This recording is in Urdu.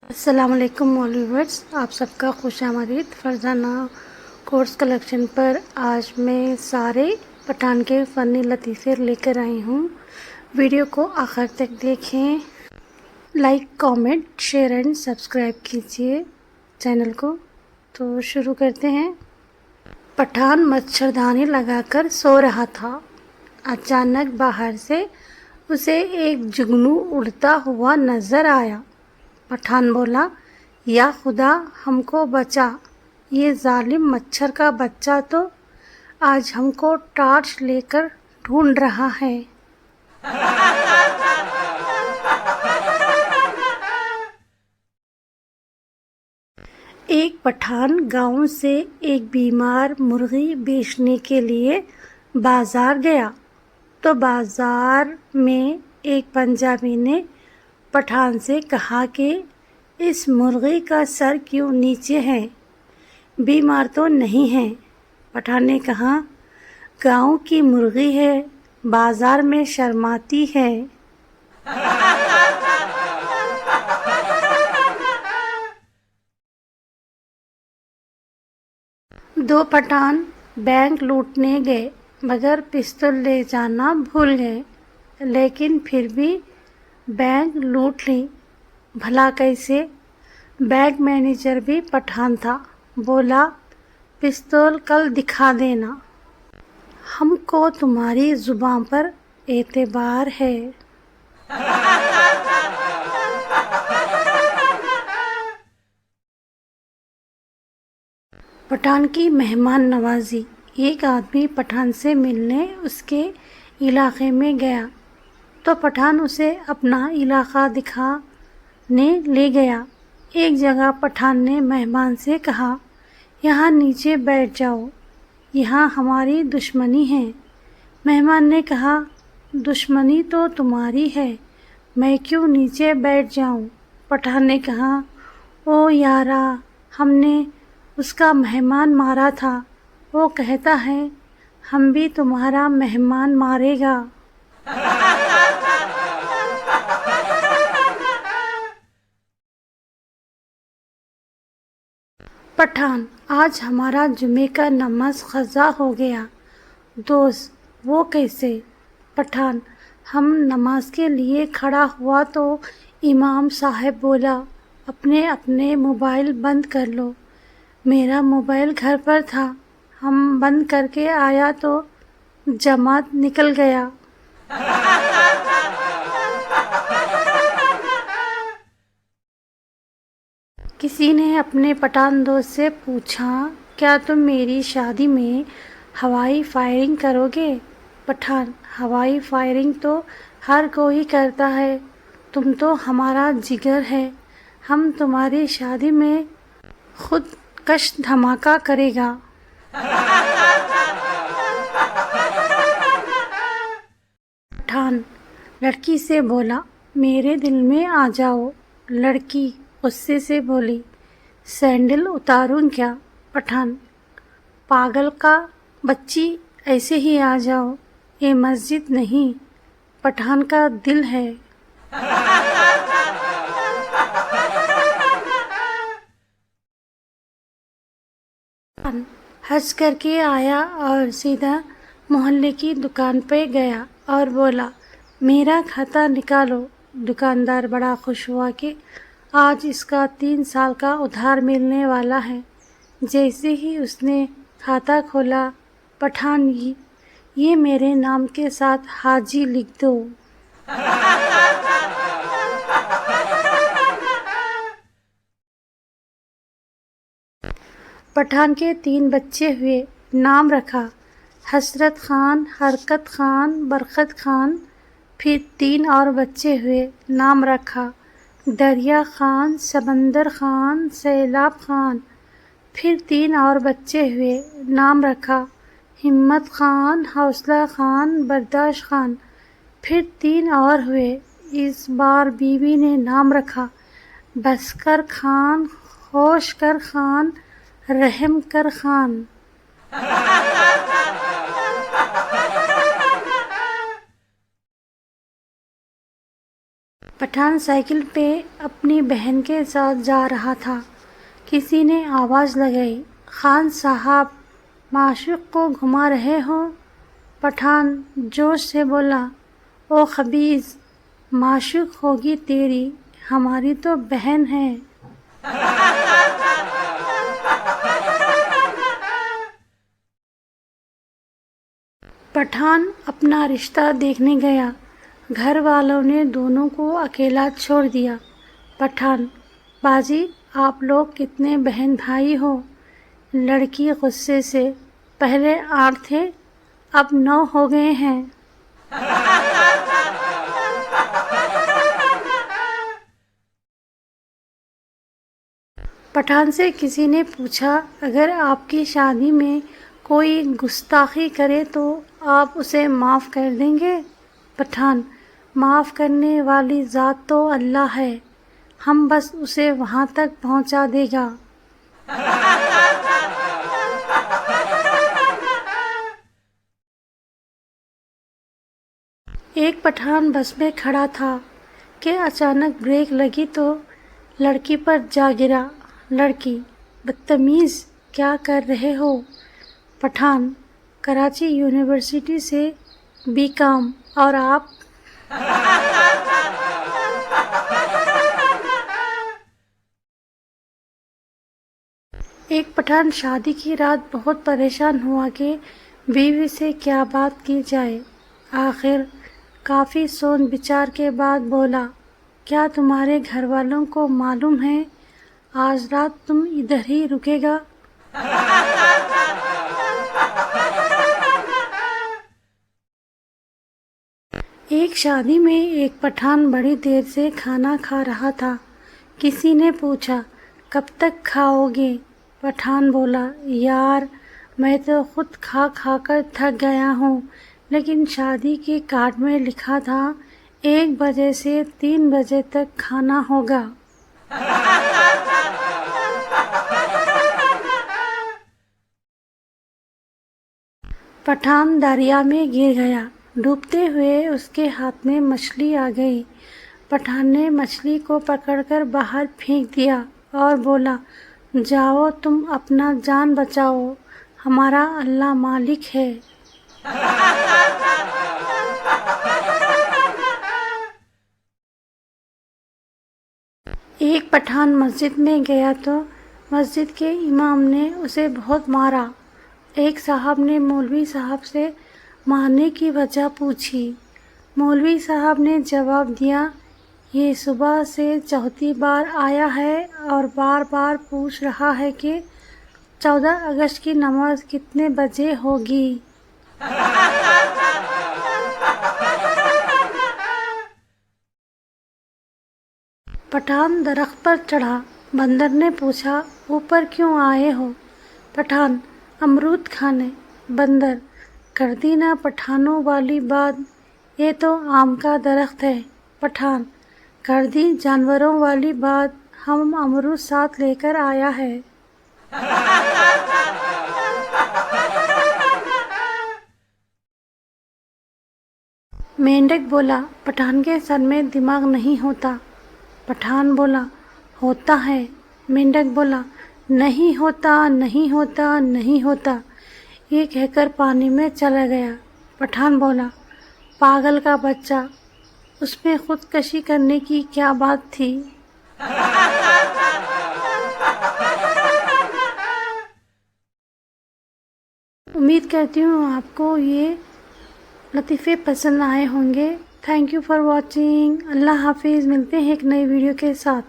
السلام علیکم ویورز، آپ سب کا خوش آمدید فرزانہ کورس کلیکشن پر۔ آج میں سارے پٹھان کے فنی لطیفے لے کر آئی ہوں۔ ویڈیو کو آخر تک دیکھیں، like comment share and subscribe کیجیے چینل کو۔ تو شروع کرتے ہیں۔ پٹھان مچھردانی لگا کر سو رہا تھا، اچانک باہر سے اسے ایک جگنو اڑتا ہوا نظر آیا۔ پٹھان بولا، یا خدا ہم کو بچا، یہ ظالم مچھر کا بچہ تو آج ہم کو ٹارچ لے کر ڈھونڈ رہا ہے۔ ایک پٹھان گاؤں سے ایک بیمار مرغی بیچنے کے لیے بازار گیا تو بازار میں ایک پنجابی نے پٹھان سے کہا کہ اس مرغی کا سر کیوں نیچے ہے، بیمار تو نہیں ہے؟ پٹھان نے کہا، گاؤں کی مرغی ہے، بازار میں شرماتی ہے۔ دو پٹھان بینک لوٹنے گئے مگر پستول لے جانا بھول گئے، لیکن پھر بھی بینک لوٹ لی۔ بھلا کیسے؟ بینک مینیجر بھی پٹھان تھا، بولا، پستول کل دکھا دینا، ہم کو تمہاری زبان پر اعتبار ہے۔ پٹھان کی مہمان نوازی۔ ایک آدمی پٹھان سے ملنے اس کے علاقے میں گیا تو پٹھان اسے اپنا علاقہ دکھانے لے گیا۔ ایک جگہ پٹھان نے مہمان سے کہا، یہاں نیچے بیٹھ جاؤ، یہاں ہماری دشمنی ہے۔ مہمان نے کہا، دشمنی تو تمہاری ہے، میں کیوں نیچے بیٹھ جاؤں؟ پٹھان نے کہا، او یارا، ہم نے اس کا مہمان مارا تھا، وہ کہتا ہے ہم بھی تمہارا مہمان مارے گا۔ پٹھان، آج ہمارا جمعے کا نماز قضا ہو گیا۔ دوست، وہ کیسے؟ پٹھان، ہم نماز کے لیے کھڑا ہوا تو امام صاحب بولا، اپنے اپنے موبائل بند کر لو۔ میرا موبائل گھر پر تھا، ہم بند کر کے آیا تو جماعت نکل گیا۔ کسی نے اپنے پٹھان دوست سے پوچھا، کیا تم میری شادی میں ہوائی فائرنگ کرو گے؟ پٹھان، ہوائی فائرنگ تو ہر کوئی کرتا ہے، تم تو ہمارا جگر ہے، ہم تمہاری شادی میں خود کش دھماکہ کرے گا۔ پٹھان لڑکی سے بولا، میرے دل میں آ جاؤ۔ لڑکی غصے سے بولی، سینڈل اتاروں کیا؟ پٹھان، پاگل کا بچی، ایسے ہی آ جاؤ، یہ مسجد نہیں، پٹھان کا دل ہے۔ حج کر کے آیا اور سیدھا محلے کی دکان پہ گیا اور بولا، میرا کھاتا نکالو۔ دکاندار بڑا خوش ہوا کہ آج اس کا 3 سال کا ادھار ملنے والا ہے۔ جیسے ہی اس نے کھاتا کھولا، پٹھان، یہ میرے نام کے ساتھ حاجی لکھ دو۔ پٹھان کے 3 بچے ہوئے، نام رکھا حسرت خان، حرکت خان، برکت خان۔ پھر 3 اور بچے ہوئے، نام رکھا دریا خان، سمندر خان، سیلاب خان۔ پھر 3 اور بچے ہوئے، نام رکھا ہمت خان، حوصلہ خان، برداشت خان۔ پھر 3 اور ہوئے، اس بار بیوی نے نام رکھا بسکر خان، ہوش کر خان، رحم کر خان۔ پٹھان سائیکل پہ اپنی بہن کے ساتھ جا رہا تھا۔ کسی نے آواز لگائی، خان صاحب معشوق کو گھما رہے ہو؟ پٹھان جوش سے بولا، او خبیث، معشوق ہوگی تیری، ہماری تو بہن ہے۔ پٹھان اپنا رشتہ دیکھنے گیا، گھر والوں نے دونوں کو اکیلا چھوڑ دیا۔ پٹھان، باجی آپ لوگ کتنے بہن بھائی ہو؟ لڑکی غصے سے، پہلے 8 تھے، اب 9 ہو گئے ہیں۔ پٹھان سے کسی نے پوچھا، اگر آپ کی شادی میں کوئی گستاخی کرے تو آپ اسے معاف کر دیں گے؟ پٹھان، معاف کرنے والی ذات تو اللہ ہے، ہم بس اسے وہاں تک پہنچا دے گا۔ ایک پٹھان بس میں کھڑا تھا کہ اچانک بریک لگی تو لڑکی پر جا گرا۔ لڑکی، بدتمیز، کیا کر رہے ہو؟ پٹھان، کراچی یونیورسٹی سے B.Com، اور آپ؟ ایک پٹھان شادی کی رات بہت پریشان ہوا کہ بیوی سے کیا بات کی جائے۔ آخر کافی سوچ بچار کے بعد بولا، کیا تمہارے گھر والوں کو معلوم ہے آج رات تم ادھر ہی رکے گا؟ ایک شادی میں ایک پٹھان بڑی دیر سے کھانا کھا رہا تھا۔ کسی نے پوچھا، کب تک کھاؤ گے؟ پٹھان بولا، یار میں تو خود کھا کھا کر تھک گیا ہوں، لیکن شادی کے کارڈ میں لکھا تھا 1 بجے سے 3 بجے تک کھانا ہوگا۔ پٹھان دریا میں گر گیا، ڈوبتے ہوئے اس کے ہاتھ میں مچھلی آ گئی۔ پٹھان نے مچھلی کو پکڑ کر باہر پھینک دیا اور بولا، جاؤ تم اپنا جان بچاؤ، ہمارا اللہ مالک ہے۔ ایک پٹھان مسجد میں گیا تو مسجد کے امام نے اسے بہت مارا۔ ایک صاحب نے مولوی صاحب سے مارنے کی وجہ پوچھی۔ مولوی صاحب نے جواب دیا، یہ صبح سے 4تھی بار آیا ہے اور بار بار پوچھ رہا ہے کہ 14 اگست کی نماز کتنے بجے ہوگی۔ پٹھان درخت پر چڑھا، بندر نے پوچھا، اوپر کیوں آئے ہو؟ پٹھان، امرود کھانے۔ بندر، کر دی نا پٹھانوں والی بات، یہ تو آم کا درخت ہے۔ پٹھان، کر دی جانوروں والی بات، ہم امرود ساتھ لے کر آیا ہے۔ مینڈک بولا، پٹھان کے سر میں دماغ نہیں ہوتا۔ پٹھان بولا، ہوتا ہے۔ مینڈک بولا، نہیں ہوتا، نہیں ہوتا، نہیں ہوتا، یہ کہہ کر پانی میں چلا گیا۔ پٹھان بولا، پاگل کا بچہ، اس میں خودکشی کرنے کی کیا بات تھی؟ امید کرتی ہوں آپ کو یہ لطیفے پسند آئے ہوں گے۔ Thank you for watching. اللہ حافظ، ملتے ہیں ایک نئی ویڈیو کے ساتھ۔